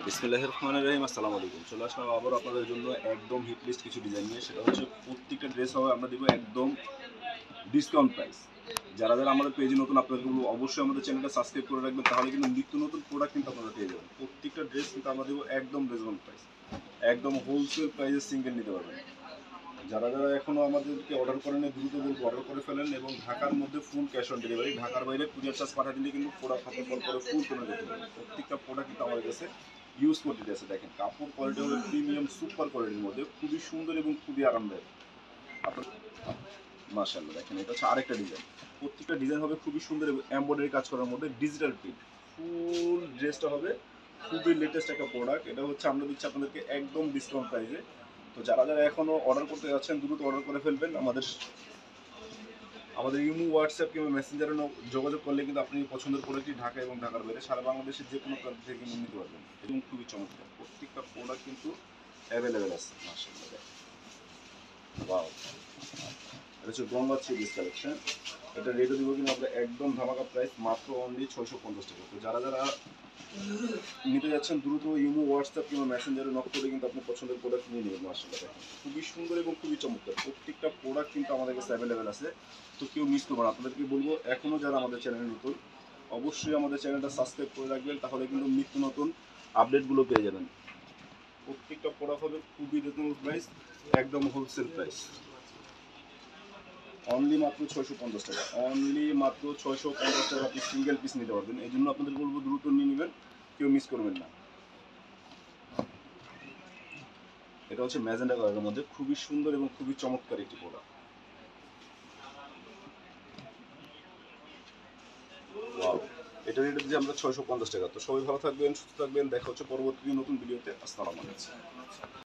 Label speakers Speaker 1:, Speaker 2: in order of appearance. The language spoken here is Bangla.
Speaker 1: বিসমিল্লাহির রহমানির রহিম। আসসালামু আলাইকুম। চলে আসলাম আবার আপনাদের জন্য একদম হিট লিস্ট কিছু ডিজাইন নিয়ে। সেটা হচ্ছে প্রত্যেকটা ড্রেস হবে আমরা দিব একদম ডিসকাউন্ট প্রাইস। যারা যারা আমাদের পেজে নতুন, আপনাদেরকে বলবো অবশ্যই আমাদের চ্যানেলটা সাবস্ক্রাইব করে রাখবেন, তাহলে কিন্তু নিত্য নতুন প্রোডাক্ট কিন্তু আপনারা পেয়ে যাবেন। প্রত্যেকটা ড্রেস কিন্তু আমরা দিব একদম রিজনেবল প্রাইস, একদম হোলসেল প্রাইসে সিঙ্গেল নিতে পারবেন। যারা যারা এখনো আমাদেরকে অর্ডার করেন দ্রুত বলবো অর্ডার করে ফেলেন, এবং ঢাকার মধ্যে ফুল ক্যাশ অন ডেলিভারি। ঢাকার বাইরে কুরিয়ার চার্জ পাঠিয়ে দিলে কিন্তু প্রোডাক্ট হাতে কল করে ফুল পেমেন্ট করতে পারবেন। প্রত্যেকটা প্রোডাক্ট কিন্তু আমাদের কাছে ইউজ কোয়ালিটি আছে। দেখেন কাপড় কোয়ালিটি হবে প্রিমিয়াম সুপার কোয়ালিটির মধ্যে, খুবই সুন্দর এবং খুবই আরামদায়ক। আপনার মাশাআল্লাহ দেখেন, এটা হচ্ছে আরেকটা ডিজাইন। প্রত্যেকটা ডিজাইন হবে খুবই সুন্দর এবং এমব্রয়ডারি কাজ করার মধ্যে ডিজিটাল প্রিন্ট। ফুল ড্রেসটা হবে খুবই লেটেস্ট একটা প্রোডাক্ট। এটা হচ্ছে আমরা দিচ্ছি আপনাদেরকে একদম ডিসকাউন্ট প্রাইসে। তো যারা যারা এখনো অর্ডার করতে যাচ্ছেন দ্রুত অর্ডার করে ফেলবেন। আমাদের আমাদের ইমো, হোয়াটসঅ্যাপ কিংবা মেসেঞ্জারে যোগাযোগ করলে কিন্তু আপনি পছন্দের প্রোডাক্টটি ঢাকা এবং ঢাকার বাইরে সারা বাংলাদেশের যে কোনো প্রান্ত থেকে কিন্তু নিতে পারবেন, এবং খুবই চমৎকার। প্রত্যেকটা প্রোডাক্ট কিন্তু অ্যাভেলেবেল আছে। মাশাআল্লাহ দেখেন, ওয়াও! এটা হচ্ছে গঙ্গা থ্রি পিস কালেকশন। এটা রেটও দিব কিন্তু আমরা একদম ধামাকা প্রাইস, মাত্র অনলি 650 টাকা। তো যারা যারা নিতে যাচ্ছেন দ্রুত ইমো, হোয়াটসঅ্যাপ কিংবা মেসেঞ্জারে নক করে কিন্তু আপনি পছন্দের প্রোডাক্ট নিয়ে নেবেন। মাশাআল্লাহ দেখেন, খুবই সুন্দর এবং খুবই চমৎকার। প্রত্যেকটা প্রোডাক্ট কিন্তু আমাদের কাছে অ্যাভেলেবেল আছে। তো কেউ মিস করবেন না। আপনাদেরকে বলবো এখনও যারা আমাদের চ্যানেলে নতুন, অবশ্যই আমাদের চ্যানেলটা সাবস্ক্রাইব করে রাখবেন, তাহলে কিন্তু নিত্য নতুন আপডেটগুলো পেয়ে যাবেন। প্রত্যেকটা প্রোডাক্ট হবে খুবই রিজনেবল প্রাইস, একদম হোলসেল প্রাইস। অনলি মাত্র 650 টাকা, অনলি মাত্র 650 টাকা আপনি সিঙ্গেল পিস নিতে পারবেন। এই জন্য আপনাদের বলবো দ্রুত নিয়ে নেবেন, কেউ মিস করবেন না। এটা হচ্ছে ম্যাজেন্ডা কালারের মধ্যে খুবই সুন্দর এবং খুবই চমৎকার একটি প্রোডাক্ট। ওয়াও! এটা রেট দিচ্ছি আমরা 650 টাকা। তো সবাই ভালো থাকবেন, সুস্থ থাকবেন। দেখা হচ্ছে পরবর্তী নতুন ভিডিওতে। আসসালামু আলাইকুম।